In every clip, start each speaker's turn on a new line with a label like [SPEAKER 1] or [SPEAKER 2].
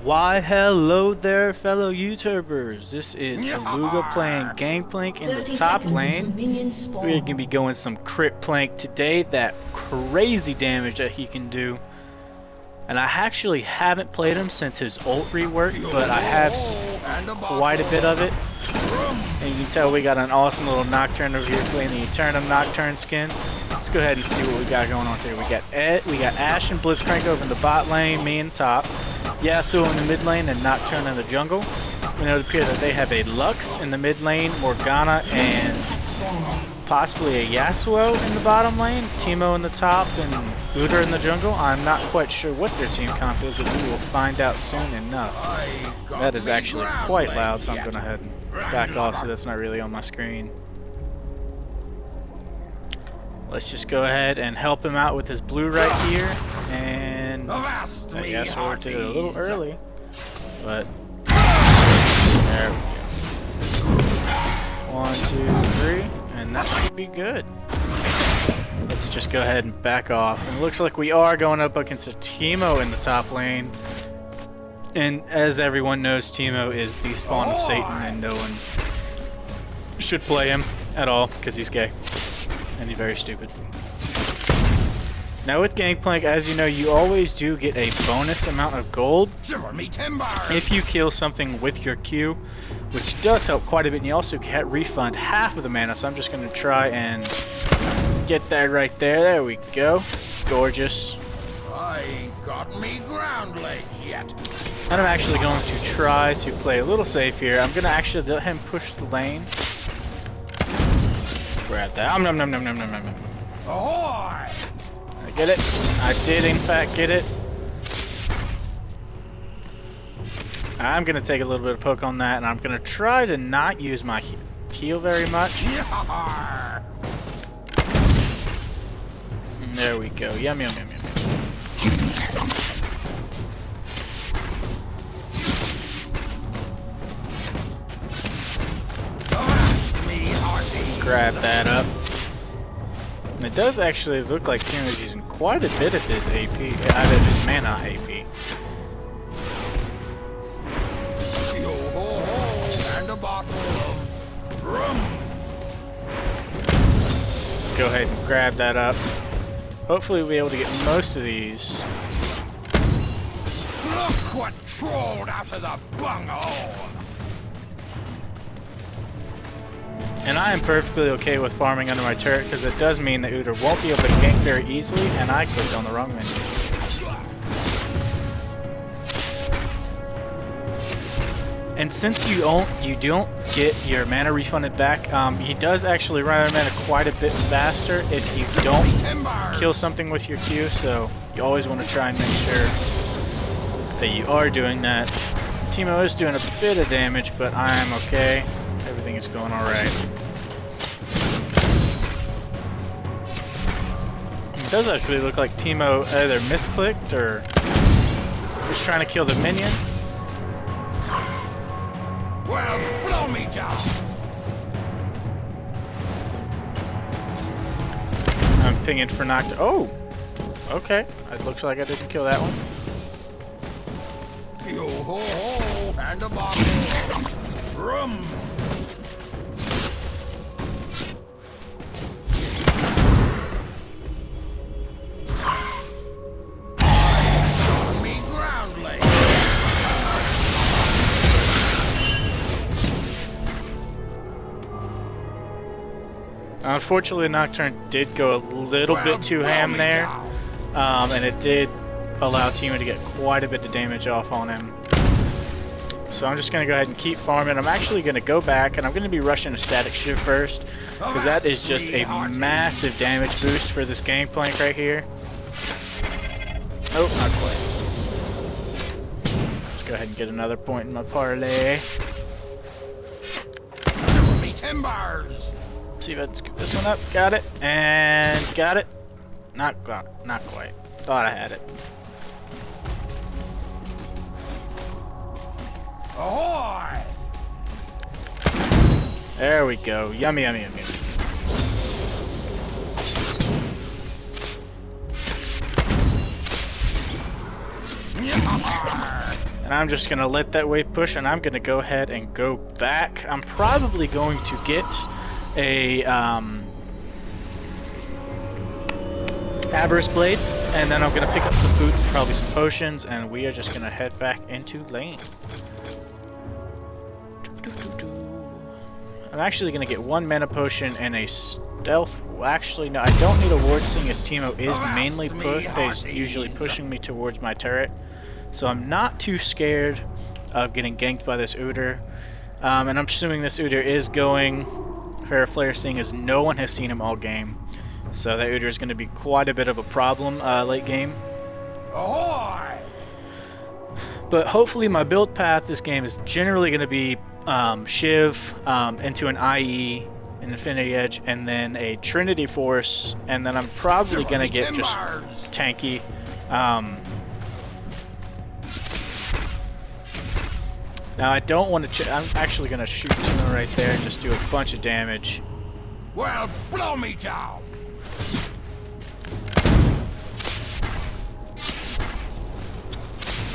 [SPEAKER 1] Why hello there fellow YouTubers, this is Beluga playing Gangplank in the top lane. We're going to be going some Critplank today, that crazy damage that he can do. And I actually haven't played him since his ult rework, but I have quite a bit of it. And you can tell we got an awesome little Nocturne over here playing the Eternum Nocturne skin. Let's go ahead and see what we got going on here. We got Ashe and Blitzcrank over in the bot lane, me in top. Yasuo in the mid lane and Nocturne in the jungle. We know it appears that they have a Lux in the mid lane, Morgana and possibly a Yasuo in the bottom lane, Teemo in the top, and Udyr in the jungle. I'm not quite sure what their team comp is, but we will find out soon enough. That is actually quite loud, so I'm going to head and back off so that's not really on my screen. Let's just go ahead and help him out with his blue right here. And Yasuo did it a little early, but there we go. 1, 2, 3, and that should be good. Let's just go ahead and back off. And it looks like we are going up against a Teemo in the top lane. And as everyone knows, Teemo is the spawn of Satan, and no one should play him at all because he's gay and he's very stupid. Now with Gangplank, as you know, you always do get a bonus amount of gold if you kill something with your Q, which does help quite a bit, and you also get refund half of the mana, so I'm just going to try and get that right there. There we go. Gorgeous.
[SPEAKER 2] I ain't got me ground legs yet.
[SPEAKER 1] And I'm actually going to try to play a little safe here. I'm going to actually let him push the lane. Grab that.
[SPEAKER 2] Ahoy!
[SPEAKER 1] I get it. I did in fact get it. I'm going to take a little bit of poke on that, and I'm going to try to not use my heal very much. And there we go. Yum, yum, yum, yum. Grab that up. And it does actually look like Teemo is using quite a bit of his AP, out of his mana AP.
[SPEAKER 2] And a bottle of rum.
[SPEAKER 1] Go ahead and grab that up. Hopefully we'll be able to get most of these.
[SPEAKER 2] Look what trolled out of the bunghole.
[SPEAKER 1] And I am perfectly okay with farming under my turret, because it does mean that Udyr won't be able to gank very easily, and I clicked on the wrong menu. And since you don't get your mana refunded back, he does actually run out of mana quite a bit faster if you don't kill something with your Q, so you always want to try and make sure that you are doing that. Teemo is doing a bit of damage, but I am okay. Everything is going alright. It does actually look like Teemo either misclicked or was trying to kill the minion.
[SPEAKER 2] Well, blow me down.
[SPEAKER 1] I'm pinging for Nocturne. Oh! Okay. It looks like I didn't kill that one.
[SPEAKER 2] Yo ho ho, and a bottle of rum.
[SPEAKER 1] Unfortunately, Nocturne did go a little bit too ham there, and it did allow Teemo to get quite a bit of damage off on him. So I'm just going to go ahead and keep farming. I'm actually going to go back, and I'm going to be rushing a Static Shiv first, because that is just a massive damage boost for this Gangplank right here. Oh, not quite. Let's go ahead and get another point in my parlay.
[SPEAKER 2] Timbers.
[SPEAKER 1] See if I can scoop this one up. Got it. And got it. Not quite. Thought I had it.
[SPEAKER 2] Ahoy!
[SPEAKER 1] There we go. Yummy, yummy, yummy. And I'm just going to let that wave push, and I'm going to go ahead and go back. I'm probably going to get a Avarice Blade, and then I'm going to pick up some boots and probably some potions, and we are just going to head back into lane. I'm actually going to get one mana potion and a stealth. Well, actually, no, I don't need a ward, seeing as Teemo is usually pushing me towards my turret. So I'm not too scared of getting ganked by this Udyr. And I'm assuming this Udyr is going Fair Flare, seeing as no one has seen him all game. So that Udyr is going to be quite a bit of a problem late game.
[SPEAKER 2] Ahoy!
[SPEAKER 1] But hopefully my build path this game is generally going to be Shiv into an IE, an Infinity Edge, and then a Trinity Force, and then I'm probably going to get just tanky. Now I don't want to. I'm actually going to shoot Teemo right there and just do a bunch of damage.
[SPEAKER 2] Well, blow me down.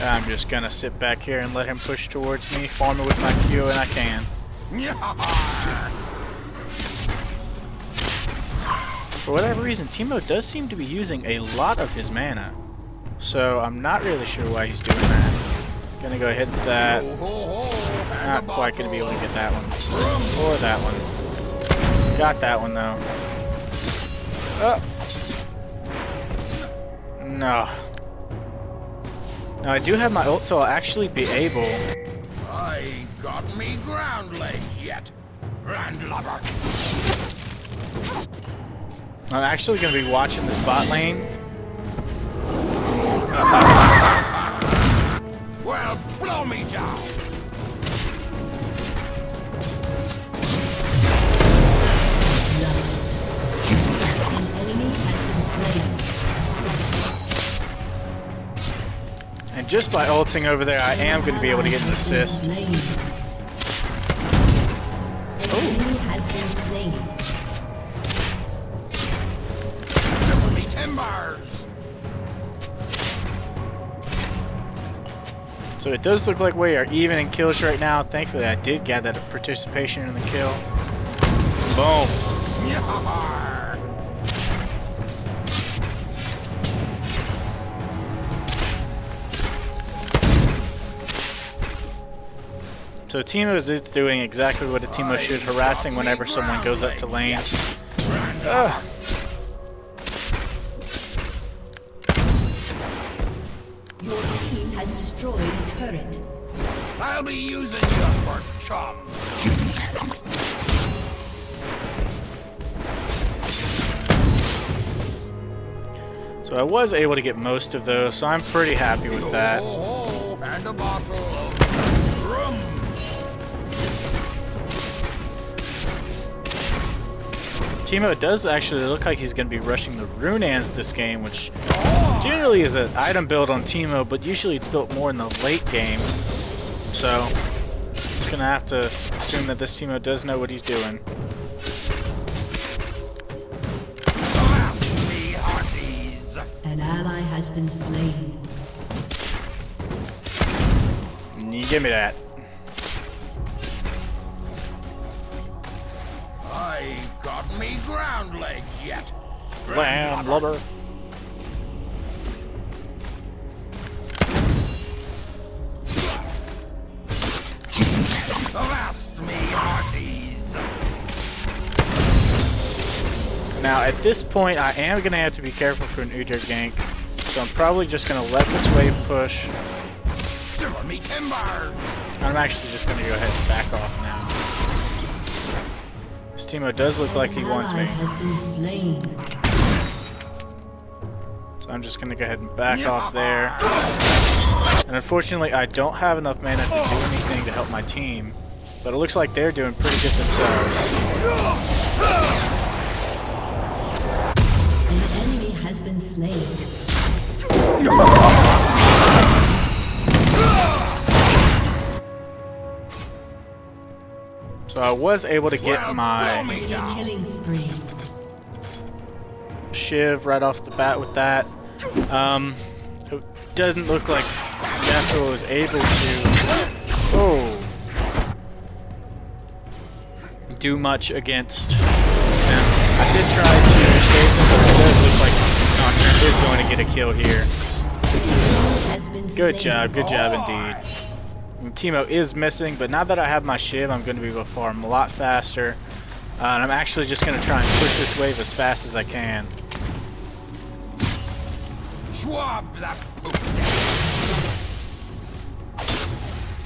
[SPEAKER 1] I'm just going to sit back here and let him push towards me, farm it with my Q, and I can. For whatever reason, Teemo does seem to be using a lot of his mana. So I'm not really sure why he's doing that. Gonna go hit that. Not quite gonna be able to get that one. Or that one. Got that one though. Oh! No. Now I do have my ult, so I'll actually be able.
[SPEAKER 2] I ain't got me ground legs yet, landlubber.
[SPEAKER 1] I'm actually going to be watching this bot lane.
[SPEAKER 2] Well, blow me down.
[SPEAKER 3] An enemy has been slain.
[SPEAKER 1] And just by ulting over there, I am going to be able to get an assist.
[SPEAKER 3] An enemy has been slain.
[SPEAKER 2] Shiver me timbers.
[SPEAKER 1] So it does look like we are even in kills right now. Thankfully, I did get that participation in the kill. Boom.
[SPEAKER 2] Yar.
[SPEAKER 1] So Teemo is doing exactly what a Teemo should, harassing whenever someone goes up to lane. Ugh.
[SPEAKER 3] Your team has destroyed a turret.
[SPEAKER 2] I'll be using you for chum.
[SPEAKER 1] So I was able to get most of those, so I'm pretty happy with that.
[SPEAKER 2] And a bottle of rum.
[SPEAKER 1] Teemo does actually look like he's going to be rushing the Runans this game, which generally is an item build on Teemo, but usually it's built more in the late game. So, just going to have to assume that this Teemo does know what he's doing.
[SPEAKER 3] An ally has been slain.
[SPEAKER 1] You give me that.
[SPEAKER 2] I ain't got me ground legs yet.
[SPEAKER 1] Lamb blubber.
[SPEAKER 2] Avast me, hearties.
[SPEAKER 1] Now, at this point, I am going to have to be careful for an Udyr gank. So I'm probably just going to let this wave push.
[SPEAKER 2] Shiver me timbers.
[SPEAKER 1] I'm actually just going to go ahead and back off now. This Teemo does look like he wants me.
[SPEAKER 3] Has been slain.
[SPEAKER 1] So I'm just going to go ahead and back off there. And unfortunately, I don't have enough mana to do anything to help my team. But it looks like they're doing pretty good themselves.
[SPEAKER 3] An enemy has been slain.
[SPEAKER 1] So I was able to get my
[SPEAKER 3] Killing spree.
[SPEAKER 1] Shiv right off the bat with that. It doesn't look like Yasuo was able to do much against them. I did try to save them, but it does look like Nocturne is going to get a kill here. Good job indeed. And Teemo is missing, but now that I have my Shiv, I'm going to be able to farm a lot faster. And I'm actually just going to try and push this wave as fast as I can.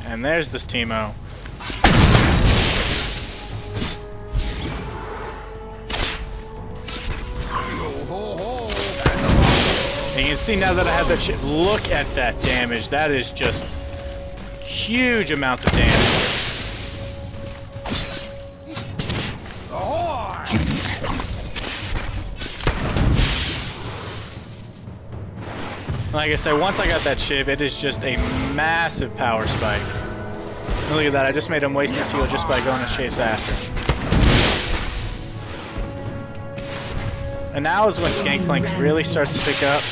[SPEAKER 1] And there's this Teemo. And you can see now that I have that shit, look at that damage. That is just huge amounts of damage. Like I said, once I got that Shiv, it is just a massive power spike. And look at that, I just made him waste his heal just by going to chase after him. And now is when Gangplank really starts to pick up.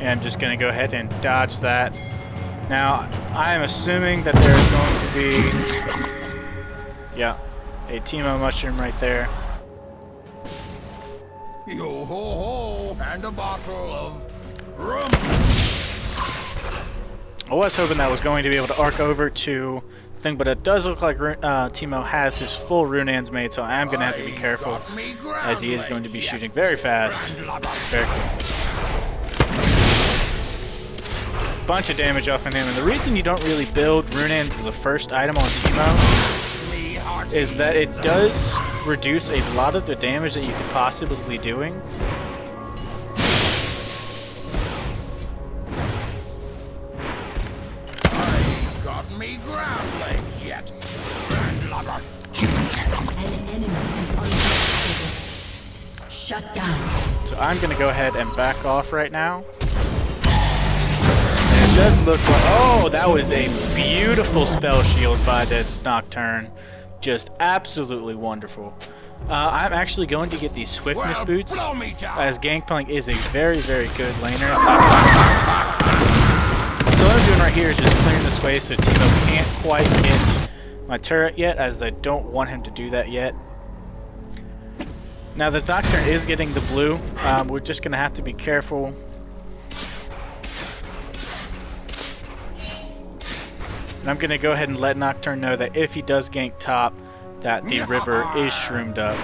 [SPEAKER 1] And I'm just going to go ahead and dodge that. Now, I am assuming that there's going to be, yeah, a Teemo mushroom right there.
[SPEAKER 2] Yo ho ho, and a bottle of rum.
[SPEAKER 1] I was hoping that was going to be able to arc over to thing, but it does look like Teemo has his full Runaan's made, so I am going to have to be careful, as he is going to be shooting very fast. Very cool. Bunch of damage off of him, and the reason you don't really build Runaan's as a first item on Teemo is that it does reduce a lot of the damage that you could possibly be doing.
[SPEAKER 2] I got me ground legs yet, landlubber.
[SPEAKER 3] An enemy has unstoppable. Shut down.
[SPEAKER 1] So I'm going to go ahead and back off right now. It does look like, oh, that was a beautiful spell shield by this Nocturne. Just absolutely wonderful. I'm actually going to get these swiftness boots, as Gangplank is a very, very good laner. So what I'm doing right here is just clearing the space so Teemo can't quite get my turret yet, as I don't want him to do that yet. Now the Nocturne is getting the blue. We're just going to have to be careful. And I'm going to go ahead and let Nocturne know that if he does gank top, that the river is shroomed up.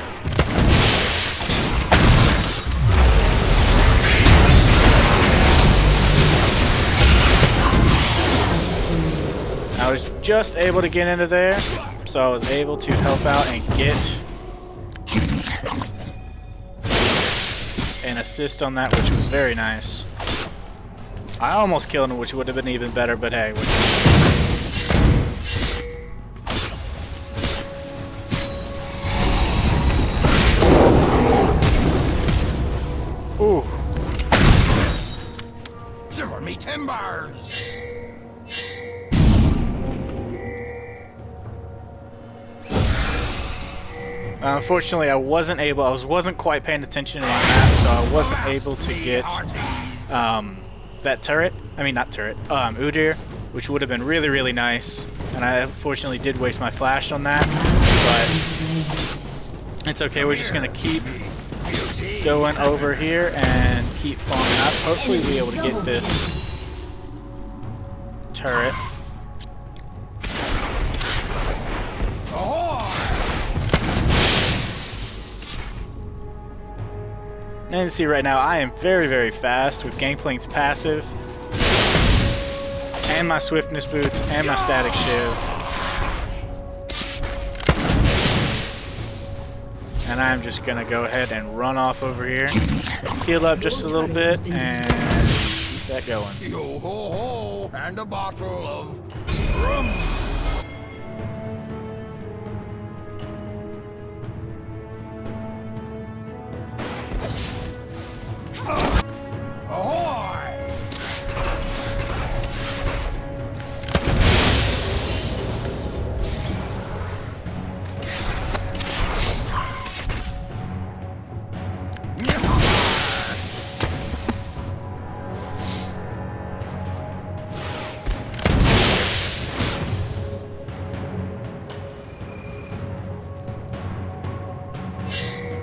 [SPEAKER 1] I was just able to get into there, so I was able to help out and get an assist on that, which was very nice. I almost killed him, which would have been even better, but hey. Ooh.
[SPEAKER 2] Shiver me timbers.
[SPEAKER 1] Unfortunately, I wasn't quite paying attention on that, so I wasn't able to get that turret. I mean, not turret, Udyr, which would have been really, really nice. And I unfortunately did waste my flash on that, but it's okay. We're just gonna keep going over here and keep farming up. Hopefully we'll be able to get this turret. And you see right now I am very, very fast with Gangplank's passive and my swiftness boots and my static shiv. And I'm just gonna go ahead and run off over here, heal up just a little bit, and that going.
[SPEAKER 2] Yo ho ho, and a bottle of rum. Ahoy!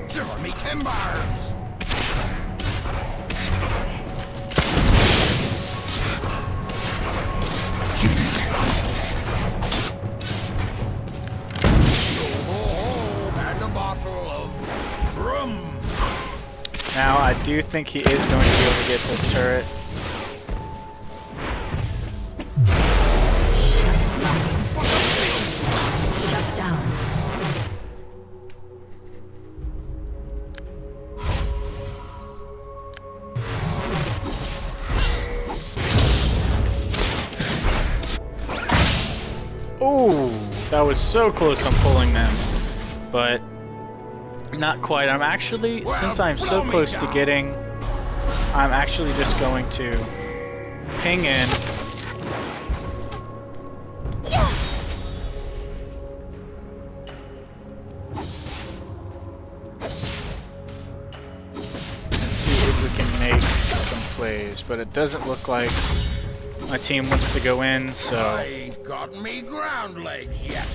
[SPEAKER 2] Shiver me timbers! And a bottle of rum.
[SPEAKER 1] Now, I do think he is going to be able to get this turret.
[SPEAKER 3] Shut down.
[SPEAKER 1] Ooh, that was so close on pulling them, but not quite. I'm actually, since I'm so close to getting, I'm actually just going to ping in. And see if we can make some plays, but it doesn't look like my team wants to go in, so...
[SPEAKER 2] I ain't got me ground legs yet.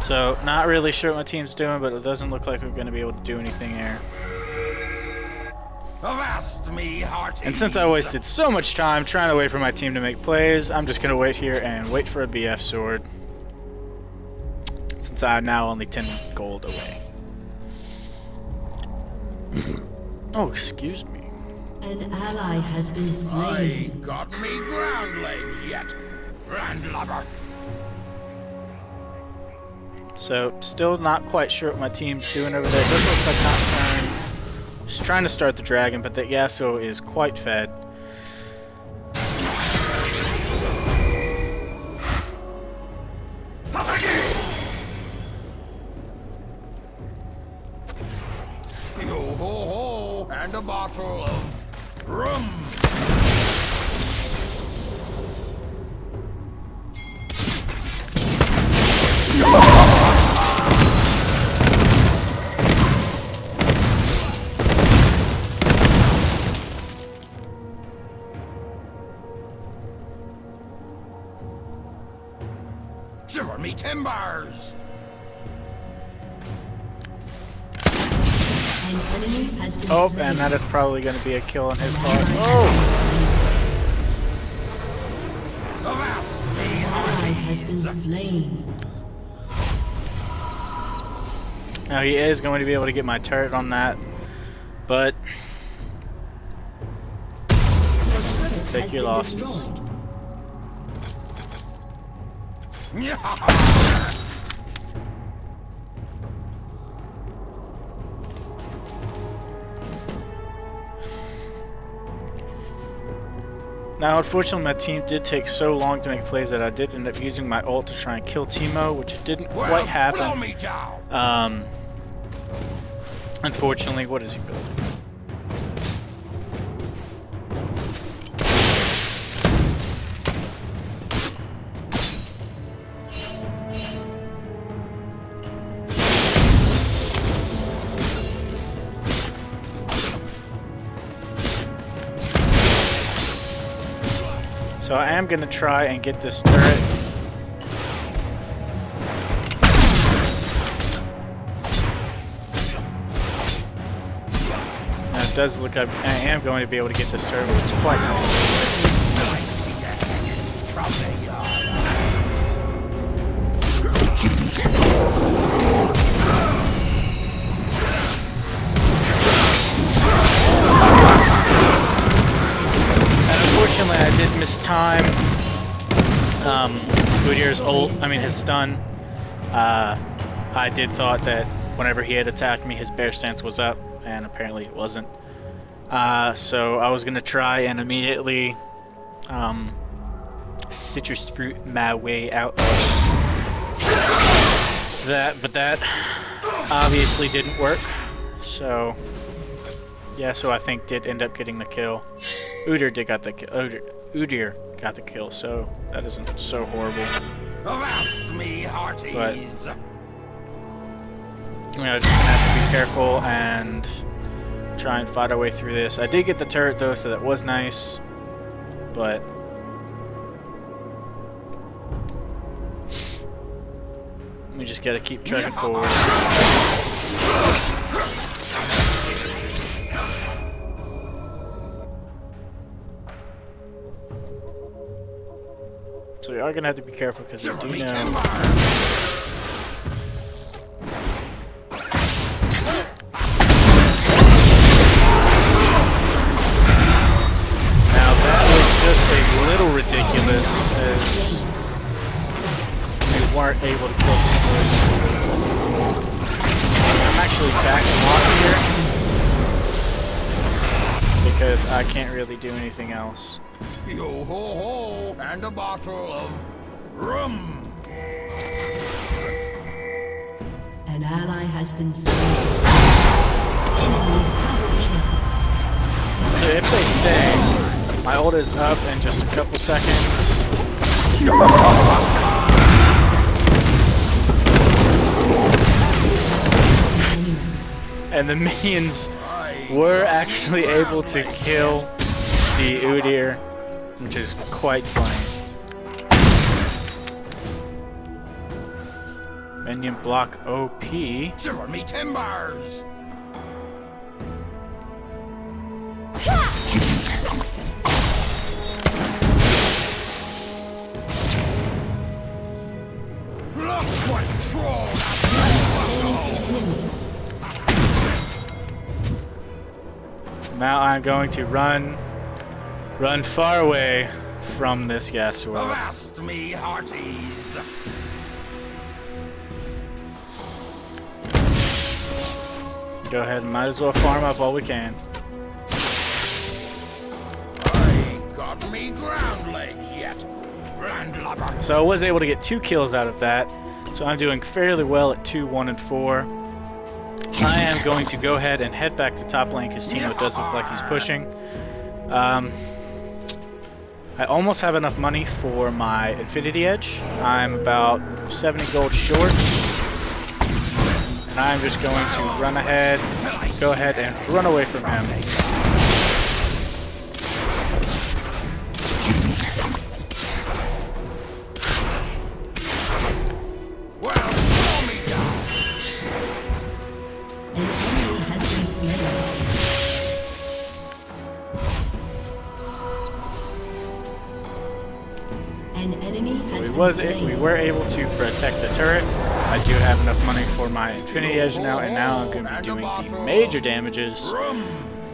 [SPEAKER 1] So, not really sure what my team's doing, but it doesn't look like we're going to be able to do anything here.
[SPEAKER 2] Avast me, hearty.
[SPEAKER 1] And since I wasted so much time trying to wait for my team to make plays, I'm just going to wait here and wait for a BF sword. Since I'm now only 10 gold away. Oh, excuse me.
[SPEAKER 3] An ally has been
[SPEAKER 2] I
[SPEAKER 3] slain.
[SPEAKER 2] ain't got me ground legs yet. Landlubber.
[SPEAKER 1] So, still not quite sure what my team's doing over there. It does look like Nocturne is trying to start the dragon, but the Yasuo is quite fed.
[SPEAKER 2] Yo ho ho, and a bottle of rum. Shiver me timbers!
[SPEAKER 3] An enemy has been
[SPEAKER 1] Oh,
[SPEAKER 3] slain.
[SPEAKER 1] and that is probably going to be a kill on his part. Oh!
[SPEAKER 2] Avast me,
[SPEAKER 3] Ally has
[SPEAKER 2] hearties.
[SPEAKER 3] been slain.
[SPEAKER 1] Now he is going to be able to get my turret on that, but take
[SPEAKER 3] Has
[SPEAKER 1] your
[SPEAKER 3] been
[SPEAKER 1] losses.
[SPEAKER 3] destroyed.
[SPEAKER 1] Now, unfortunately, my team did take so long to make plays that I did end up using my ult to try and kill Teemo, which didn't quite
[SPEAKER 2] Blow
[SPEAKER 1] happen.
[SPEAKER 2] me down.
[SPEAKER 1] Unfortunately, what is he building? So I am going to try and get this turret. Now it does look like I am going to be able to get this turret, which is quite nice.
[SPEAKER 2] I see you hanging from the yard.
[SPEAKER 1] Unfortunately, I did miss time. Udyr's ult, his stun. I did thought that whenever he had attacked me, his bear stance was up. and apparently it wasn't. So I was gonna try and immediately citrus fruit my way out of that, but that obviously didn't work. So yeah, so I think did end up getting the kill. Udyr got the kill. Udyr got the kill, so that isn't so horrible.
[SPEAKER 2] Avast me, hearties.
[SPEAKER 1] But just gonna have to be careful and try and fight our way through this. I did get the turret though, so that was nice. But we just gotta keep trudging forward. So we are gonna have to be careful because we do know. Ridiculous as we weren't able to kill Timber. I'm actually backing off here because I can't really do anything else.
[SPEAKER 2] Yo ho ho, and a bottle of rum.
[SPEAKER 3] An ally has been slain. Enemy double kill.
[SPEAKER 1] So if they stay, my ult is up in just a couple seconds. And the minions were actually able to kill the Udyr, which is quite funny. Minion block OP.
[SPEAKER 2] Shiver me timbers.
[SPEAKER 1] Now I'm going to run far away from this Yasuo.
[SPEAKER 2] Avast me, hearties.
[SPEAKER 1] Go ahead, might as well farm up all we can.
[SPEAKER 2] I got me ground legs yet, landlubber.
[SPEAKER 1] So I was able to get 2 kills out of that. So I'm doing fairly well at 2, 1, and 4. I am going to go ahead and head back to top lane because Timo does look like he's pushing. I almost have enough money for my Infinity Edge. I'm about 70 gold short. And I'm just going to run ahead, go ahead and run away from him. We were able to protect the turret. I do have enough money for my Infinity Edge now, and now I'm going to be doing the major damages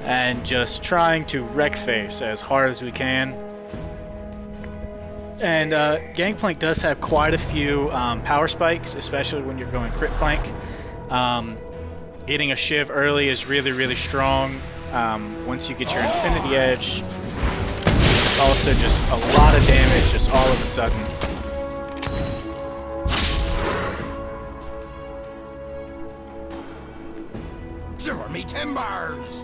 [SPEAKER 1] and just trying to wreck face as hard as we can. And Gangplank does have quite a few power spikes, especially when you're going Critplank. Getting a Shiv early is really, really strong. Once you get your Infinity Edge, it's also just a lot of damage just all of a sudden.
[SPEAKER 2] Shiver me timbers!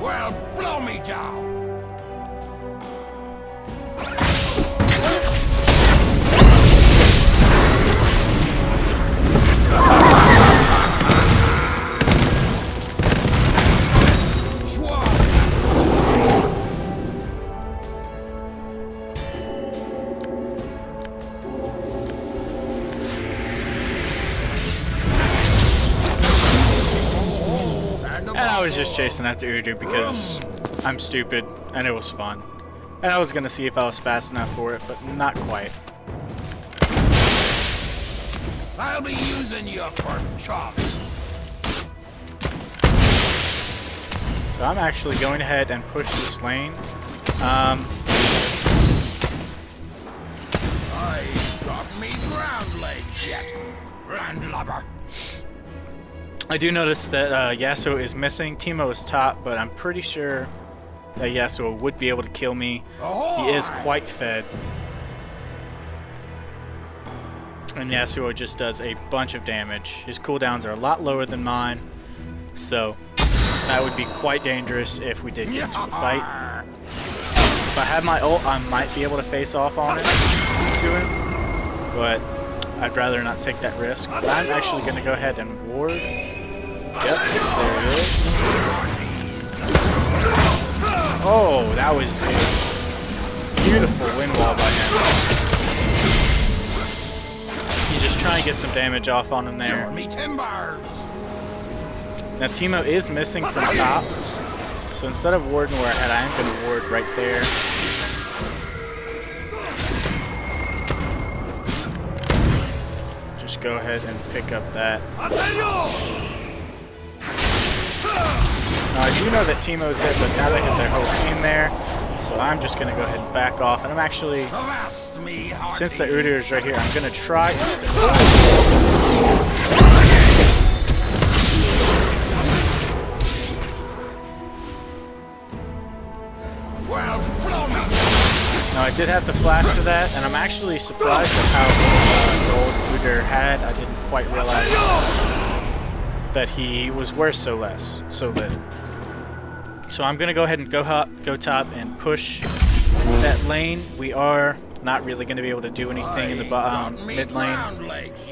[SPEAKER 2] Well, blow me down!
[SPEAKER 1] I was just chasing after Udyr because I'm stupid and it was fun. And I was gonna see if I was fast enough for it, but not quite.
[SPEAKER 2] I'll be using you for chops.
[SPEAKER 1] So I'm actually going ahead and push this lane.
[SPEAKER 2] I got me ground legs yet, landlubber.
[SPEAKER 1] I do notice that Yasuo is missing. Teemo is top, but I'm pretty sure that Yasuo would be able to kill me. He is quite fed. And Yasuo just does a bunch of damage. His cooldowns are a lot lower than mine, so that would be quite dangerous if we did get into a fight. If I had my ult, I might be able to face off on it to him, but I'd rather not take that risk. But I'm actually going to go ahead and ward. Yep, there it is. Oh, that was a beautiful wind wall by him. You just try and get some damage off on him there. Now Teemo is missing from top, so instead of warding where I am going to ward right there. Just go ahead and pick up that. Now I do know that Teemo's hit, but now they hit their whole team there, so I'm just going to go ahead and back off. And I'm actually, since the Udyr is right here, I'm going to try and Now I did have to flash to that, and I'm actually surprised at how gold Udyr had. I didn't quite realize that he was worth so little. So I'm gonna go ahead and go top and push that lane. We are not really gonna be able to do anything in the mid lane,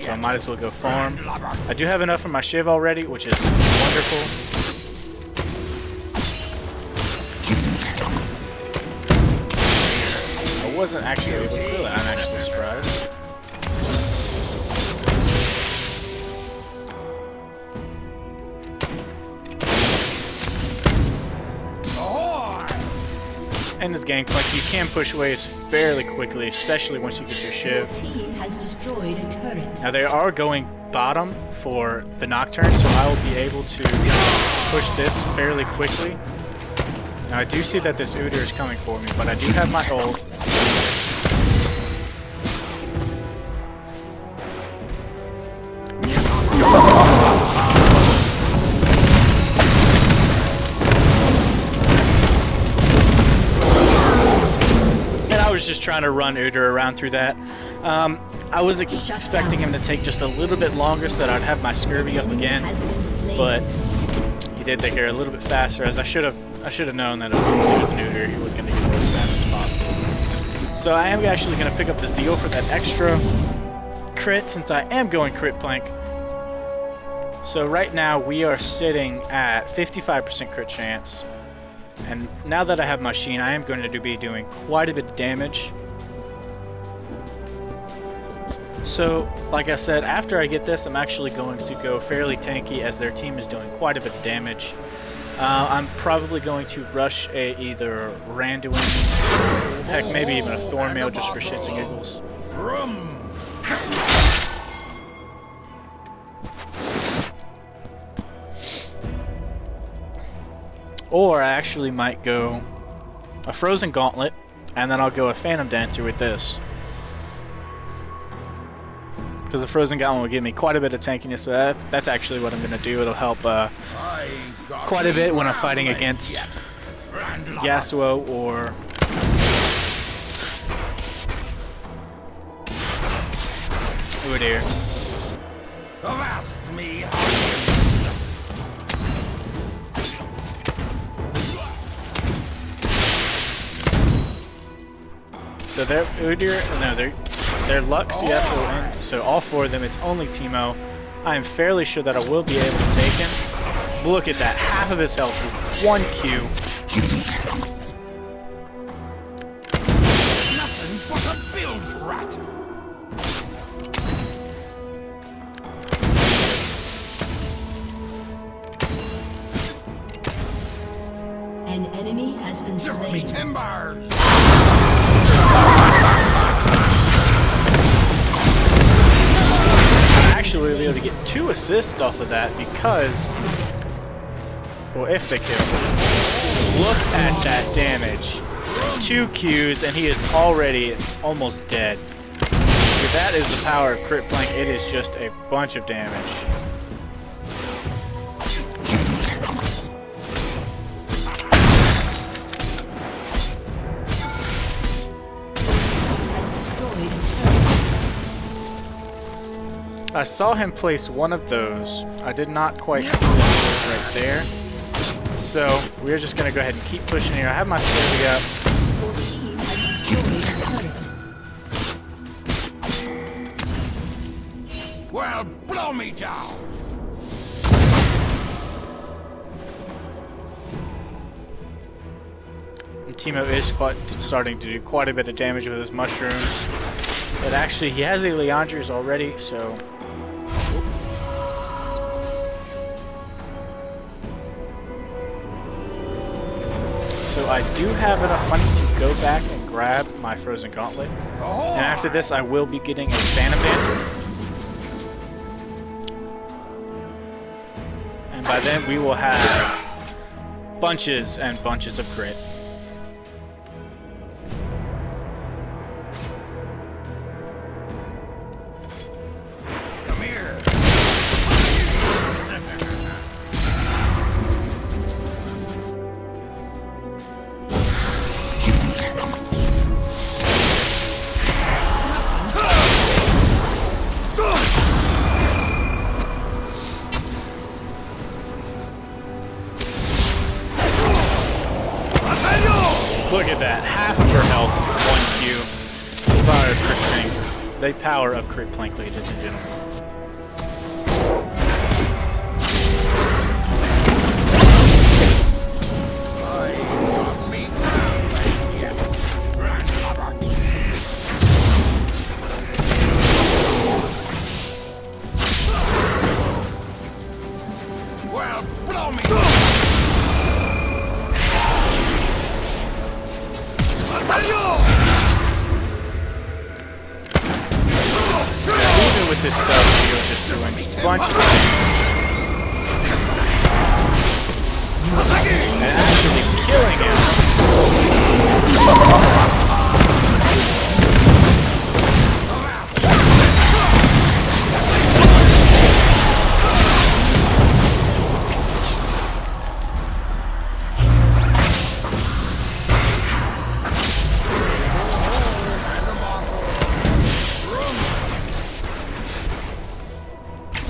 [SPEAKER 1] so I might as well go farm. I do have enough for my Shiv already, which is wonderful. I wasn't actually able to kill it. I'm actually surprised. In this Gangplank, you can push waves fairly quickly, especially once you get your Shiv. Now they are going bottom for the Nocturne, so I will be able to push this fairly quickly. Now I do see that this Udyr is coming for me, but I do have my ult. Just trying to run Udyr around through that. I was expecting him to take just a little bit longer so that I'd have my scurvy up again, but he did take care a little bit faster. As I should have known that it was an Udyr. He was going to get there as fast as possible. So I am actually going to pick up the Zeal for that extra crit since I am going Critplank. So right now we are sitting at 55% crit chance. And now that I have my Sheen, I am going to be doing quite a bit of damage. So, like I said, after I get this, I'm actually going to go fairly tanky as their team is doing quite a bit of damage. I'm probably going to rush either Randuin, heck, maybe even a Thornmail just for shits and giggles. Or I actually might go a Frozen Gauntlet, and then I'll go a Phantom Dancer with this. Because the Frozen Gauntlet will give me quite a bit of tankiness, so that's actually what I'm going to do. It'll help quite a bit when I'm fighting against Yasuo or... Udyr.
[SPEAKER 2] Avast me!
[SPEAKER 1] So they're Udyr, no, they're Lux, Yasuo, and so all four of them, it's only Teemo. I am fairly sure that I will be able to take him. Look at that, half of his health with one Q.
[SPEAKER 2] Nothing but a bilge rat.
[SPEAKER 3] An enemy has been slain.
[SPEAKER 2] Timbers.
[SPEAKER 1] Actually be able to get 2 assists off of that because Well, if they kill. Look at that damage. 2 Qs and he is already almost dead. That is the power of Critplank. It is just a bunch of damage. I saw him place one of those. I did not quite see that right there. So we're just gonna go ahead and keep pushing here. I have my scurvy up.
[SPEAKER 2] Well, blow me down.
[SPEAKER 1] And Timo is starting to do quite a bit of damage with his mushrooms. But actually, he has a Leandri's already, so. So I do have enough money to go back and grab my Frozen Gauntlet. And after this, I will be getting a Phantom Dancer. And by then, we will have bunches and bunches of crit.
[SPEAKER 2] Come here.
[SPEAKER 1] Look at that, half of her health, 1 Q. The power of Critplank. The power of Critplank, ladies and gentlemen.
[SPEAKER 2] Well, blow me.
[SPEAKER 1] Even with this spell, you're just doing a bunch of damage. And actually killing him.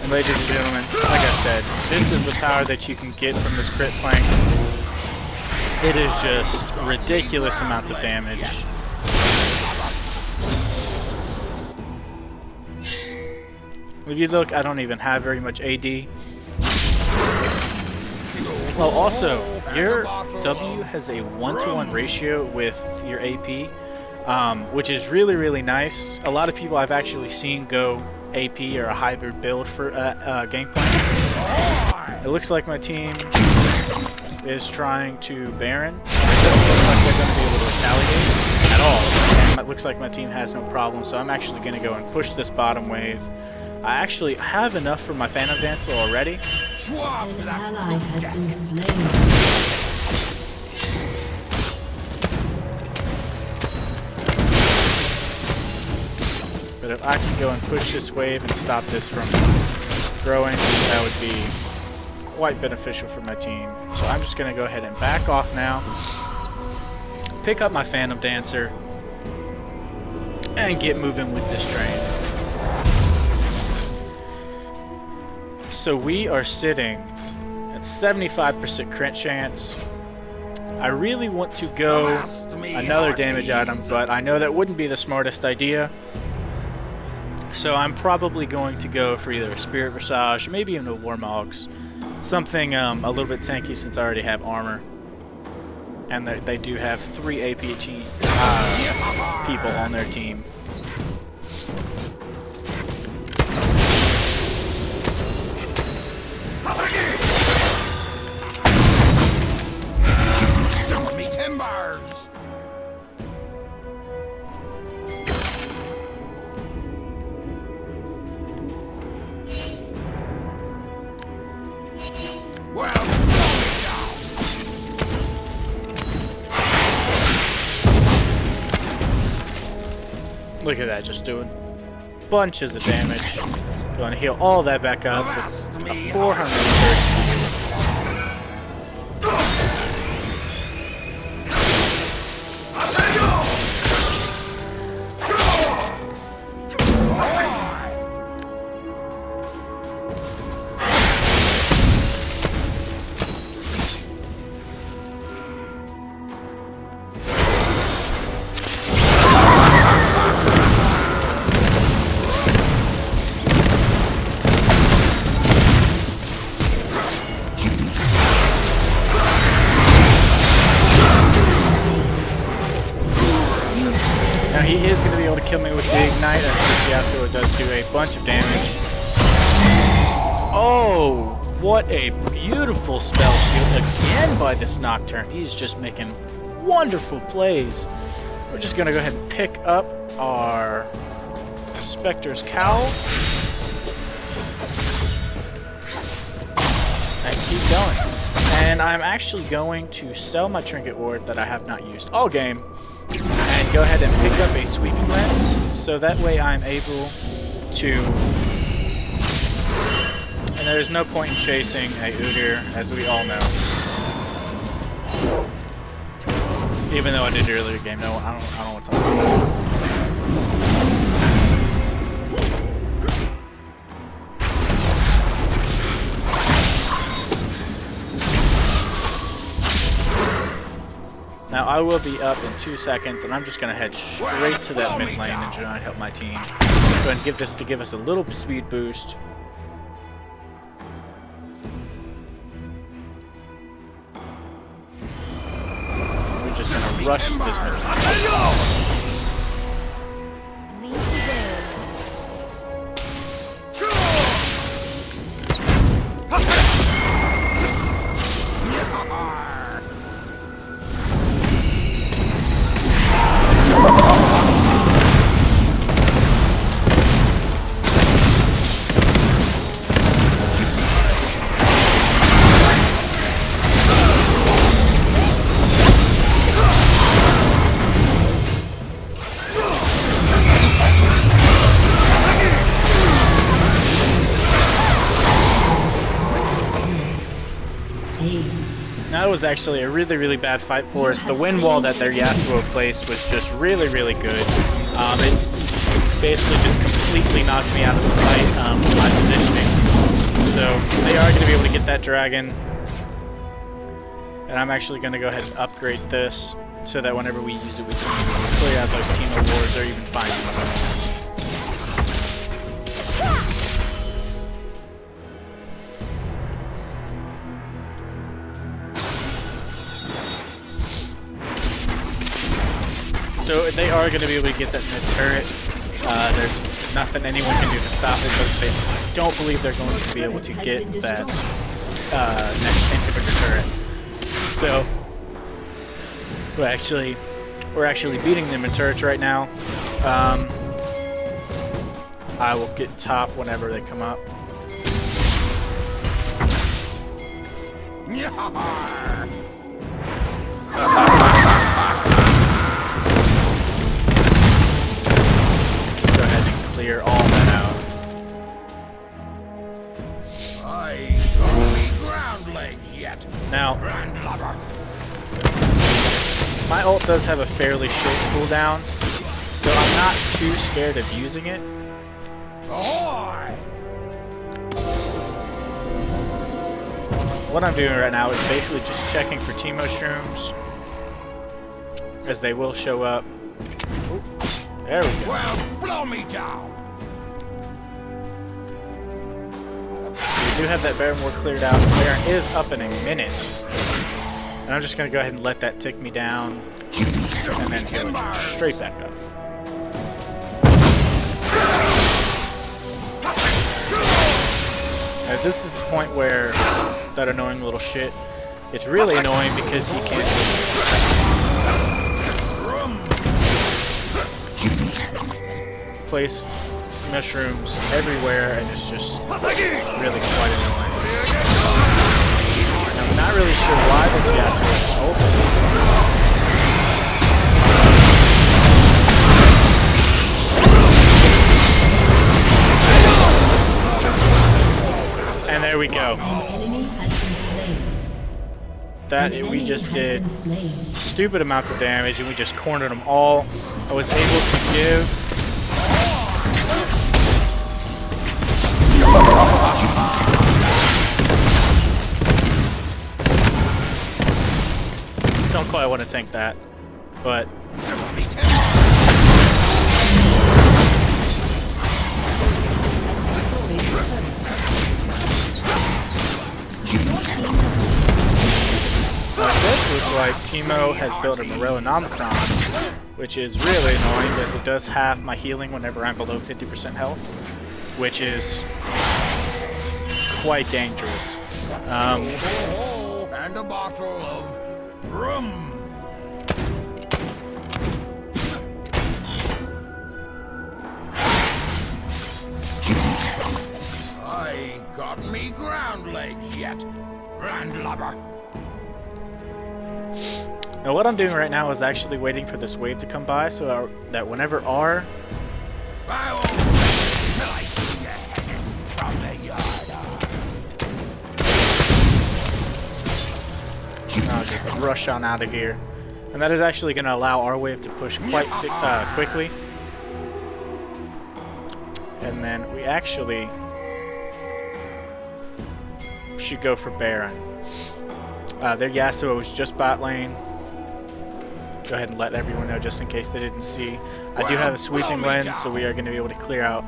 [SPEAKER 1] Ladies and gentlemen, like I said, this is the power that you can get from this Critplank. It is just ridiculous amounts of damage. If you look, I don't even have very much AD. Well, also, your W has a 1-to-1 ratio with your AP, which is really, really nice. A lot of people I've actually seen go AP or a hybrid build for Gangplank. It looks like my team is trying to Baron. It doesn't look like they're going to be able to retaliate at all. And it looks like my team has no problem, so I'm actually going to go and push this bottom wave. I actually have enough for my Phantom Dancer already.
[SPEAKER 3] An ally has been slain.
[SPEAKER 1] But if I can go and push this wave and stop this from growing, that would be quite beneficial for my team. So I'm just going to go ahead and back off now, pick up my Phantom Dancer, and get moving with this train. So we are sitting at 75% crit chance. I really want to go another damage item, but I know that wouldn't be the smartest idea. So I'm probably going to go for either a Spirit Visage, maybe even a Warmogs. Something a little bit tanky since I already have armor. And they do have 3 APG people on their team.
[SPEAKER 2] Show me timbers. Well, blow me down.
[SPEAKER 1] Look at that, just doing bunches of damage. Going to heal all that back up with a 430. Now he is going to be able to kill me with the Ignite, as this Yasuo does do a bunch of damage. Oh, what a beautiful spell shield again by this Nocturne. He's just making wonderful plays. We're just going to go ahead and pick up our Spectre's Cowl. And keep going. And I'm actually going to sell my Trinket Ward that I have not used all game. And go ahead and pick up a Sweeping Lens, so that way I'm able to... And there's no point in chasing a Udyr, as we all know. Even though I did earlier game, no, I don't want to talk about that. Now I will be up in 2 seconds, and I'm just going to head straight to that mid lane and try and help my team. Go ahead and give us a little speed boost. We're just going to rush this mid lane. That was actually a really, really bad fight for us. The wind wall that their Yasuo placed was just really, really good. It basically just completely knocked me out of the fight with my positioning. So they are going to be able to get that dragon. And I'm actually going to go ahead and upgrade this so that whenever we use it, we can clear out those team awards or even find them. So they are going to be able to get that mid turret. There's nothing anyone can do to stop it, but I don't believe they're going to be able to get that next inhibitor turret. So we're actually beating them in turrets right now. I will get top whenever they come up. Clear all that out.
[SPEAKER 2] I got me ground legs yet.
[SPEAKER 1] Now, my ult does have a fairly short cooldown, so I'm not too scared of using it. What I'm doing right now is basically just checking for team mushrooms, as they will show up. Ooh, there we go.
[SPEAKER 2] Well, blow me down.
[SPEAKER 1] We do have that Baron Ward cleared out. The Baron is up in a minute. And I'm just going to go ahead and let that tick me down. And then go straight back up. Now, this is the point where that annoying little shit, it's really annoying because he can't place mushrooms everywhere, and it's just really quite annoying. I'm not really sure why this Yasuo is ulted. There we go.
[SPEAKER 3] An enemy has been slain.
[SPEAKER 1] That
[SPEAKER 3] An
[SPEAKER 1] we
[SPEAKER 3] enemy
[SPEAKER 1] just
[SPEAKER 3] has
[SPEAKER 1] did
[SPEAKER 3] been slain.
[SPEAKER 1] stupid amounts of damage, and we just cornered them all. I was able to give. Don't quite want to tank that, but it does look like Teemo has built a Morellonomicon, which is really annoying because it does half my healing whenever I'm below 50% health, which is quite dangerous.
[SPEAKER 2] And a bottle of rum. I ain't got me ground legs yet, landlubber.
[SPEAKER 1] Now what I'm doing right now is actually waiting for this wave to come by so that whenever R...
[SPEAKER 2] I won't wait till I see you hanging from the yard.
[SPEAKER 1] I'll just rush on out of here. And that is actually going to allow our wave to push quite quickly. And then we actually should go for Baron. Their Yasuo is just bot lane. Go ahead and let everyone know just in case they didn't see. I do have a sweeping lens, so we are going to be able to clear out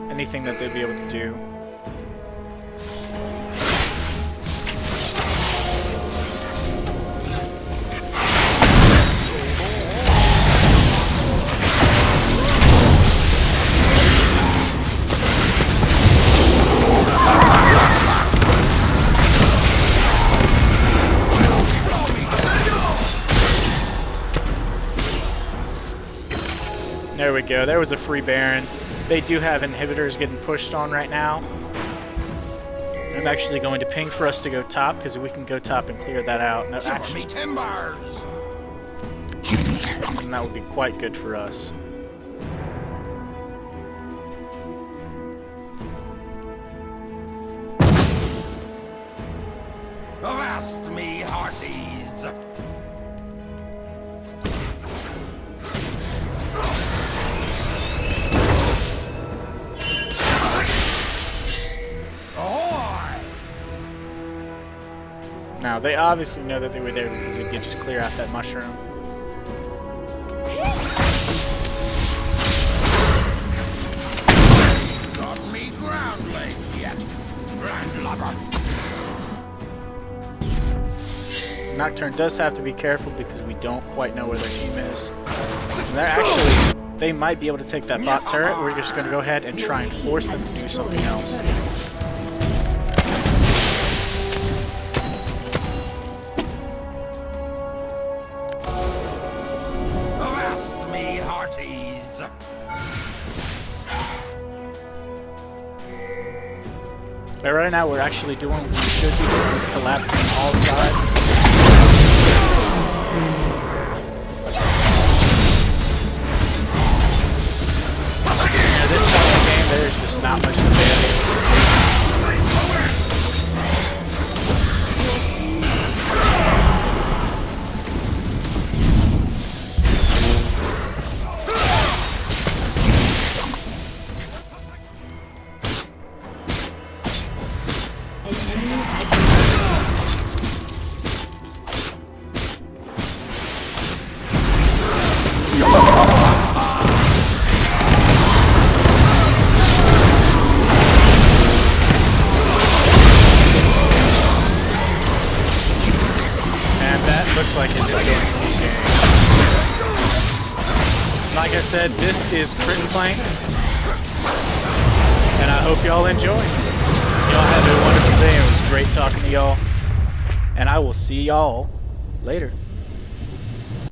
[SPEAKER 1] anything that they'll be able to do. There we go. There was a free Baron. They do have inhibitors getting pushed on right now. I'm actually going to ping for us to go top because we can go top and clear that out. No, actually,
[SPEAKER 2] timbers.
[SPEAKER 1] and that would be quite good for us.
[SPEAKER 2] Avast me, hearties.
[SPEAKER 1] Now, they obviously know that they were there because we did just clear out that mushroom.
[SPEAKER 2] Got me ground legs yet, landlubber.
[SPEAKER 1] Nocturne does have to be careful because we don't quite know where their team is. And they're actually, they might be able to take that bot turret. We're just going to go ahead and try and force them to do something else.
[SPEAKER 2] Avast me, hearties.
[SPEAKER 1] But right now we're actually doing what we should be doing, collapsing on all sides. Yeah, this part of the game, there's just not much to do. Looks like it is going to be game. Like I said, this is Critplank, and I hope y'all enjoy. Y'all have a wonderful day. It was great talking to y'all, and I will see y'all later.